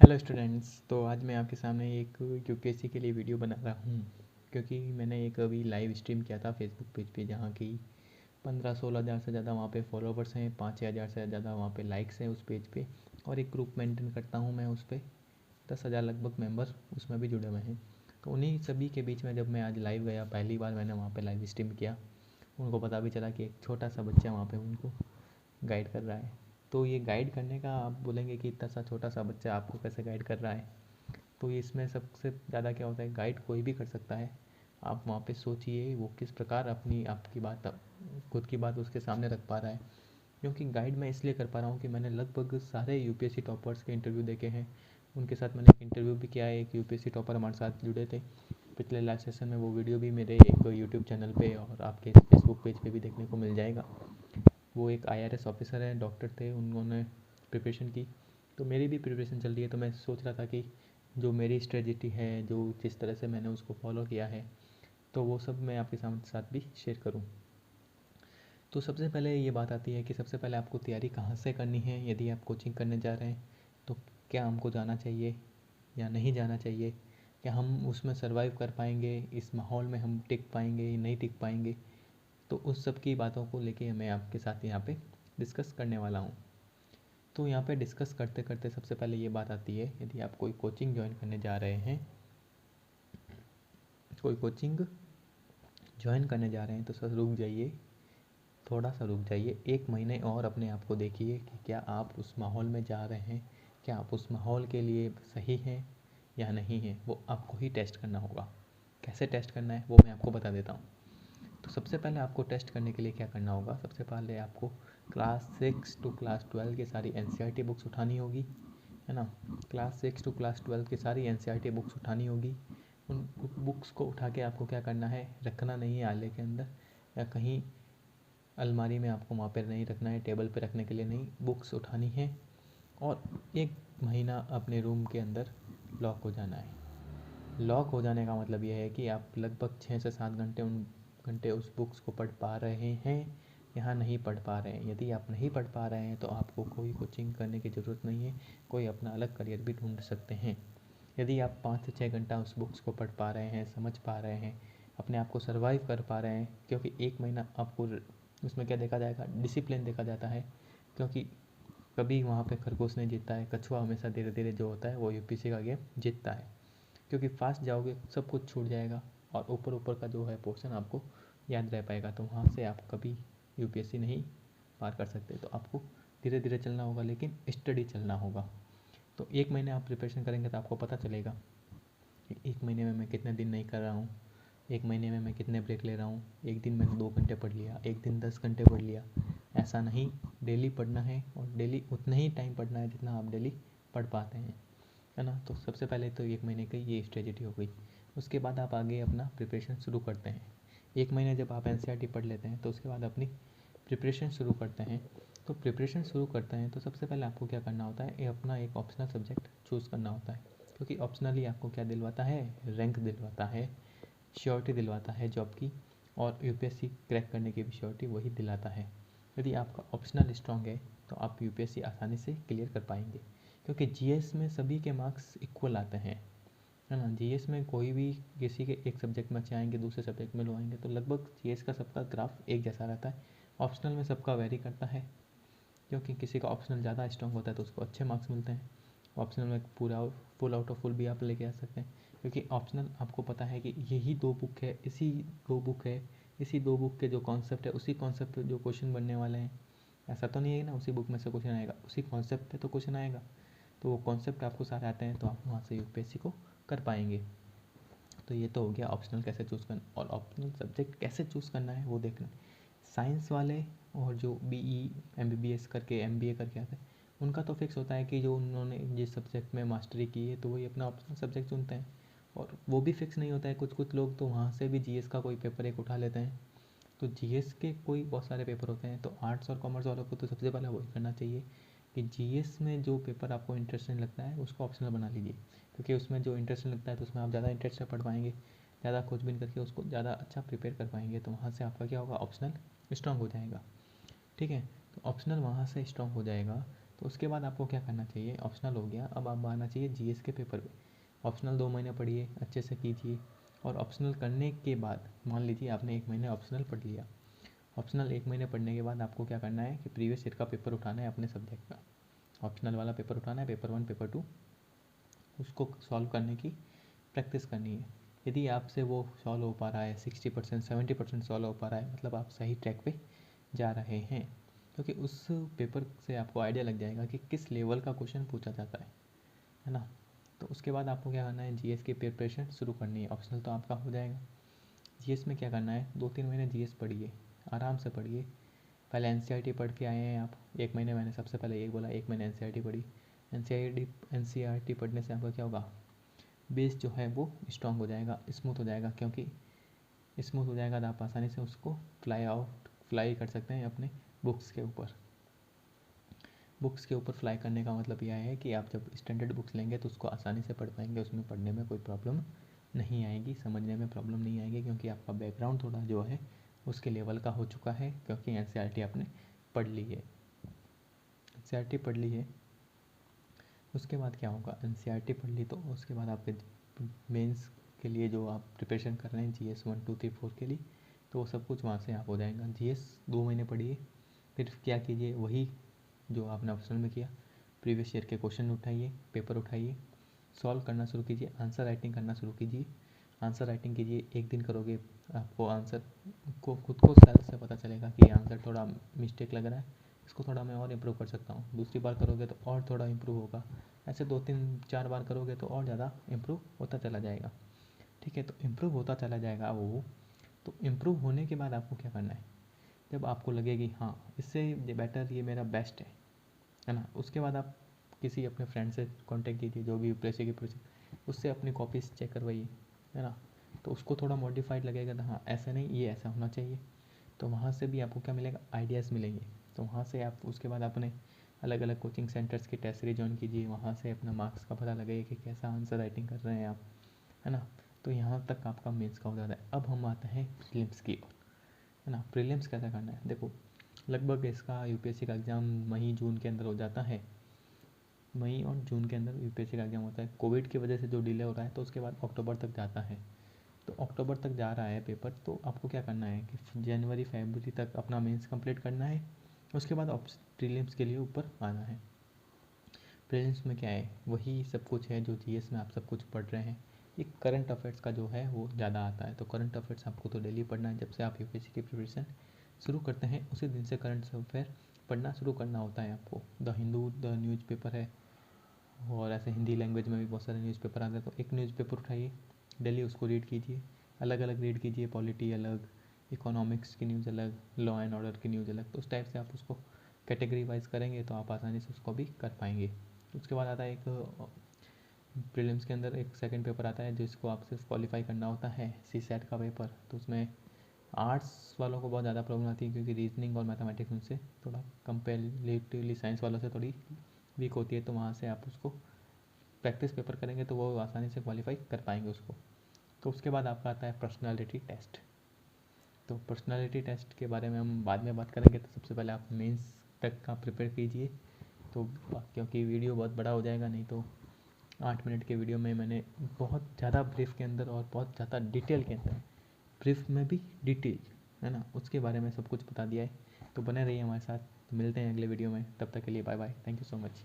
Hello students. तो आज मैं आपके सामने एक यूपीएससी के लिए वीडियो बना रहा हूँ, क्योंकि मैंने एक अभी लाइव स्ट्रीम किया था फेसबुक पेज पे, जहाँ की 15-16 हज़ार से ज़्यादा वहाँ पे फॉलोवर्स हैं, 5-6 हज़ार से ज़्यादा वहाँ पे लाइक्स हैं उस पेज पे। और एक ग्रुप मेंटेन करता हूँ मैं उस पर, 10,000 लगभग मेंबर उसमें भी जुड़े हुए हैं। तो उन्हीं सभी के बीच में जब मैं आज लाइव गया, पहली बार मैंने वहाँ पर लाइव स्ट्रीम किया, उनको पता भी चला कि एक छोटा सा बच्चा वहाँ पर उनको गाइड कर रहा है। तो ये गाइड करने का आप बोलेंगे कि इतना सा छोटा सा बच्चा आपको कैसे गाइड कर रहा है। तो इसमें सबसे ज़्यादा क्या होता है, गाइड कोई भी कर सकता है। आप वहाँ पे सोचिए वो किस प्रकार अपनी आपकी बात खुद की बात उसके सामने रख पा रहा है। क्योंकि गाइड मैं इसलिए कर पा रहा हूँ कि मैंने लगभग सारे यूपीएससी टॉपर्स के इंटरव्यू देखे हैं। उनके साथ मैंने एक इंटरव्यू भी किया है, एक यूपीएससी टॉपर हमारे साथ जुड़े थे पिछले लास्ट सेशन में। वो वीडियो भी मेरे एक यूट्यूब चैनल पे और आपके फेसबुक पेज पे भी देखने को मिल जाएगा। वो एक आईआरएस ऑफिसर है, डॉक्टर थे, उन्होंने प्रिपरेशन की। तो मेरी भी प्रिपरेशन चल रही है, तो मैं सोच रहा था कि जो मेरी स्ट्रेटजी है, जो जिस तरह से मैंने उसको फॉलो किया है, तो वो सब मैं आपके साथ भी शेयर करूं। तो सबसे पहले ये बात आती है कि सबसे पहले आपको तैयारी कहाँ से करनी है। यदि आप कोचिंग करने जा रहे हैं तो क्या हमको जाना चाहिए या नहीं जाना चाहिए, क्या हम उसमें सर्वाइव कर पाएंगे, इस माहौल में हम टिक पाएंगे नहीं टिक पाएंगे। तो उस सब की बातों को लेके मैं आपके साथ यहाँ पे डिस्कस करने वाला हूँ। तो यहाँ पे डिस्कस करते करते सबसे पहले ये बात आती है, यदि आप कोई कोचिंग ज्वाइन करने जा रहे हैं, कोई कोचिंग ज्वाइन करने जा रहे हैं, तो सर रुक जाइए, थोड़ा सा रुक जाइए, 1 महीने और अपने आप को देखिए कि क्या आप उस माहौल में जा रहे हैं, क्या आप उस माहौल के लिए सही हैं या नहीं है। वो आपको ही टेस्ट करना होगा। कैसे टेस्ट करना है वो मैं आपको बता देता हूँ। तो सबसे पहले आपको टेस्ट करने के लिए क्या करना होगा, सबसे पहले आपको क्लास 6 टू क्लास 12 की सारी एनसीईआरटी बुक्स उठानी होगी, है ना। क्लास 6 टू क्लास 12 की सारी एनसीईआरटी बुक्स उठानी होगी। उन बुक्स को उठा के आपको क्या करना है, रखना नहीं है आले के अंदर या कहीं अलमारी में, आपको वहाँ पर नहीं रखना है, टेबल पे रखने के लिए नहीं। बुक्स उठानी है और 1 महीना अपने रूम के अंदर लॉक हो जाना है। लॉक हो जाने का मतलब ये है कि आप लगभग 6 से 7 घंटे उस बुक्स को पढ़ पा रहे हैं, यहाँ नहीं पढ़ पा रहे हैं। यदि आप नहीं पढ़ पा रहे हैं तो आपको कोई कोचिंग करने की ज़रूरत नहीं है, कोई अपना अलग करियर भी ढूंढ सकते हैं। यदि आप 5 से 6 घंटा उस बुक्स को पढ़ पा रहे हैं, समझ पा रहे हैं, अपने आप को सर्वाइव कर पा रहे हैं, क्योंकि 1 महीना आपको उसमें क्या देखा जाएगा, डिसिप्लिन देखा जाता है। क्योंकि कभी वहाँ पे खरगोश नहीं जीतता है, कछुआ हमेशा धीरे धीरे जो होता है वो यूपीएससी का गेम जीतता है। क्योंकि फास्ट जाओगे सब कुछ छूट जाएगा और ऊपर ऊपर का जो है पोर्शन आपको याद रह पाएगा, तो वहाँ से आप कभी यूपीएससी नहीं पार कर सकते। तो आपको धीरे धीरे चलना होगा, लेकिन स्टडी चलना होगा। तो 1 महीने आप प्रिपरेशन करेंगे तो आपको पता चलेगा कि 1 महीने में मैं कितने दिन नहीं कर रहा हूँ, 1 महीने में मैं कितने ब्रेक ले रहा हूँ। एक दिन मैंने 2 घंटे पढ़ लिया, एक दिन 10 घंटे पढ़ लिया, ऐसा नहीं। डेली पढ़ना है और डेली उतना ही टाइम पढ़ना है जितना आप डेली पढ़ पाते हैं, है ना। तो सबसे पहले तो 1 महीने की ये स्ट्रेटजी हो गई। उसके बाद आप आगे अपना प्रिपरेशन शुरू करते हैं। 1 महीने जब आप एनसीईआरटी पढ़ लेते हैं तो उसके बाद अपनी प्रिपरेशन शुरू करते हैं। तो प्रिपरेशन शुरू करते हैं तो सबसे पहले आपको क्या करना होता है, ये अपना एक ऑप्शनल सब्जेक्ट चूज़ करना होता है। क्योंकि ऑप्शनली आपको क्या दिलवाता है, रैंक दिलवाता है, श्योरिटी दिलवाता है जॉब की, और यूपीएससी क्रैक करने की भी श्योरिटी वही दिलाता है। यदि आपका ऑप्शनल स्ट्रॉन्ग है तो आप यूपीएससी आसानी से क्लियर कर पाएंगे। क्योंकि जीएस में सभी के मार्क्स इक्वल आते हैं, है ना। जीएस में कोई भी किसी के एक सब्जेक्ट में अच्छे आएंगे, दूसरे सब्जेक्ट में लो आएंगे, तो लगभग जीएस का सबका ग्राफ एक जैसा रहता है। ऑप्शनल में सबका वेरी करता है, क्योंकि किसी का ऑप्शनल ज़्यादा स्ट्रॉन्ग होता है तो उसको अच्छे मार्क्स मिलते हैं। ऑप्शनल में पूरा फुल आउट ऑफ फुल भी आप लेके आ सकते हैं, क्योंकि ऑप्शनल आपको पता है कि यही 2 बुक है, इसी 2 बुक के जो कॉन्सेप्ट है, उसी कॉन्सेप्ट पे जो क्वेश्चन बनने वाले हैं। ऐसा तो नहीं है ना उसी बुक में से क्वेश्चन आएगा, उसी कॉन्सेप्ट पे तो क्वेश्चन आएगा। तो वो कॉन्सेप्ट आपको सारे आते हैं तो आप वहाँ से यूपीएससी को कर पाएंगे। तो ये तो हो गया ऑप्शनल कैसे चूज़ करना, और ऑप्शनल सब्जेक्ट कैसे चूज़ करना है वो देखना। साइंस वाले और जो बीई एमबीबीएस करके एमबीए करके आते हैं, उनका तो फिक्स होता है कि जो उन्होंने जिस सब्जेक्ट में मास्टरी की है तो वही अपना ऑप्शनल सब्जेक्ट चुनते हैं। और वो भी फिक्स नहीं होता है, कुछ कुछ लोग तो वहाँ से भी जीएस का कोई पेपर एक उठा लेते हैं। तो जीएस के कोई बहुत सारे पेपर होते हैं, तो आर्ट्स और कॉमर्स वालों को तो सबसे पहले वही करना चाहिए कि जीएस में जो पेपर आपको इंटरेस्टिंग लगता है उसको ऑप्शनल बना लीजिए। क्योंकि उसमें जो इंटरेस्टिंग लगता है तो उसमें आप ज़्यादा इंटरेस्ट से पढ़ पाएंगे, ज़्यादा खोजबीन करके उसको ज़्यादा अच्छा प्रिपेयर कर पाएंगे। तो वहाँ से आपका क्या होगा, ऑप्शनल स्ट्रॉन्ग हो जाएगा। ठीक है, तो ऑप्शनल वहाँ से स्ट्रॉन्ग हो जाएगा। तो उसके बाद आपको क्या करना चाहिए, ऑप्शनल हो गया, अब आप आना चाहिए जीएस के पेपर पे। ऑप्शनल 2 महीने पढ़िए, अच्छे से कीजिए। और ऑप्शनल करने के बाद मान लीजिए आपने 1 महीने ऑप्शनल पढ़ लिया। ऑप्शनल 1 महीने पढ़ने के बाद आपको क्या करना है कि प्रीवियस ईयर का पेपर उठाना है अपने सब्जेक्ट का। ऑप्शनल वाला पेपर उठाना है, पेपर 1 पेपर 2, उसको सॉल्व करने की प्रैक्टिस करनी है। यदि आपसे वो सॉल्व हो पा रहा है 60% 70% सॉल्व हो पा रहा है, मतलब आप सही ट्रैक पे जा रहे हैं, क्योंकि उस पेपर से आपको आइडिया लग जाएगा कि किस लेवल का क्वेश्चन पूछा जाता है ना। तो उसके बाद आपको क्या करना है, जीएस की प्रिपरेशन शुरू करनी है। ऑप्शनल तो आपका हो जाएगा। जीएस में क्या करना है, 2-3 महीने जीएस पढ़िए, आराम से पढ़िए। पहले एनसीईआरटी पढ़ के आए हैं आप, 1 महीने, मैंने सबसे पहले यही बोला, 1 महीने एनसीईआरटी पढ़ी। एनसीईआरटी पढ़ने से आपका क्या होगा, बेस जो है वो स्ट्रांग हो जाएगा, स्मूथ हो जाएगा, क्योंकि स्मूथ हो जाएगा तो आप आसानी से उसको फ्लाई कर सकते हैं अपने बुक्स के ऊपर। बुक्स के ऊपर फ्लाई करने का मतलब यह है कि आप जब स्टैंडर्ड बुक्स लेंगे तो उसको आसानी से पढ़ पाएंगे, उसमें पढ़ने में कोई प्रॉब्लम नहीं आएगी, समझने में प्रॉब्लम नहीं आएगी, क्योंकि आपका बैकग्राउंड थोड़ा जो है उसके लेवल का हो चुका है, क्योंकि एनसीईआरटी आपने पढ़ ली है। एनसीईआरटी पढ़ ली है, उसके बाद क्या होगा, एनसीईआरटी पढ़ ली तो उसके बाद आपके मेंस के लिए जो आप प्रिपरेशन कर रहे हैं जीएस 1 2 3 4 के लिए, तो वो सब कुछ वहाँ से आप हो जाएगा। जीएस 2 महीने पढ़िए, फिर क्या कीजिए, वही जो आपने ऑप्शनल में किया, प्रीवियस ईयर के क्वेश्चन उठाइए, पेपर उठाइए, सॉल्व करना शुरू कीजिए, आंसर राइटिंग करना शुरू कीजिए। आंसर राइटिंग कीजिए, 1 दिन करोगे आपको आंसर को खुद को सेल्फ से पता चलेगा कि आंसर थोड़ा मिस्टेक लग रहा है, इसको थोड़ा मैं और इम्प्रूव कर सकता हूँ। दूसरी बार करोगे तो और थोड़ा इम्प्रूव होगा, ऐसे 2-3-4 बार करोगे तो और ज़्यादा इम्प्रूव होता चला जाएगा। ठीक है, तो इम्प्रूव होता चला जाएगा वो। तो इम्प्रूव होने के बाद आपको क्या करना है, जब आपको लगे कि हाँ इससे बेटर ये मेरा बेस्ट है ना, उसके बाद आप किसी अपने फ्रेंड से कांटेक्ट कीजिए, जो भी यूपीएससी की प्रोजेक्ट, उससे अपनी कॉपीज चेक करवाइए, है ना। तो उसको थोड़ा मॉडिफाइड लगेगा तो हाँ ऐसा नहीं, ये ऐसा होना चाहिए, तो वहाँ से भी आपको क्या मिलेगा, आइडियाज़ मिलेंगे। तो वहाँ से आप उसके बाद अपने अलग अलग कोचिंग सेंटर्स की टेस्ट सीरीज ज्वाइन कीजिए, वहाँ से अपना मार्क्स का पता लगेगा कि कैसा आंसर राइटिंग कर रहे हैं आप, है ना। तो यहाँ तक आपका मेंस का हो जाता है। अब हम आते हैं प्रीलिम्स की ओर, है ना। प्रीलिम्स कैसे करना है, देखो लगभग इसका यूपीएससी का एग्ज़ाम मई जून के अंदर हो जाता है। मई और जून के अंदर यूपीएससी का एग्ज़ाम होता है। कोविड की वजह से जो डिले हो रहा है तो उसके बाद अक्टूबर तक जाता है। तो अक्टूबर तक जा रहा है पेपर, तो आपको क्या करना है कि जनवरी फरवरी तक अपना मेंस कंप्लीट करना है, उसके बाद प्रीलिम्स के लिए ऊपर आना है। प्रीलिम्स में क्या है, वही सब कुछ है जो जीएस में आप सब कुछ पढ़ रहे हैं। एक करंट अफेयर्स का जो है वो ज़्यादा आता है, तो करंट अफेयर्स आपको तो डेली पढ़ना है। जब से आप यूपीएससी की प्रिपरेशन शुरू करते हैं उसी दिन से करंट अफेयर पढ़ना शुरू करना होता है आपको। द हिंदू द न्यूज़पेपर है, और ऐसे हिंदी लैंग्वेज में भी बहुत सारे न्यूज़पेपर आते हैं, तो एक न्यूज़पेपर उठाइए, डेली उसको रीड कीजिए, अलग अलग रीड कीजिए, पॉलिटी अलग, इकोनॉमिक्स की न्यूज़ अलग, लॉ एंड ऑर्डर की न्यूज़ अलग। तो उस टाइप से आप उसको कैटेगरी वाइज करेंगे तो आप आसानी से उसको भी कर पाएंगे। उसके बाद आता है एक प्रीलिम्स के अंदर एक सेकंड पेपर आता है जिसको आपसे क्वालिफाई करना होता है, सीसैट का पेपर। तो उसमें आर्ट्स वालों को बहुत ज़्यादा प्रॉब्लम आती है, क्योंकि रीजनिंग और मैथमेटिक्स उनसे थोड़ा कंपेरेटिवली साइंस वालों से थोड़ी वीक होती है, तो वहाँ से आप उसको प्रैक्टिस पेपर करेंगे तो वो आसानी से क्वालिफाई कर पाएंगे उसको। तो उसके बाद आपका आता है पर्सनालिटी टेस्ट। तो पर्सनालिटी टेस्ट के बारे में हम बाद में बात करेंगे, तो सबसे पहले आप मेंस तक का प्रिपेयर कीजिए। तो क्योंकि वीडियो बहुत बड़ा हो जाएगा, नहीं तो 8 मिनट के वीडियो में मैंने बहुत ज़्यादा ब्रीफ के अंदर और बहुत ज़्यादा डिटेल के अंदर, ब्रीफ में भी डिटेल, है ना, उसके बारे में सब कुछ बता दिया है। तो बने रहिए हमारे साथ, तो मिलते हैं अगले वीडियो में, तब तक के लिए bye bye, thank you so much.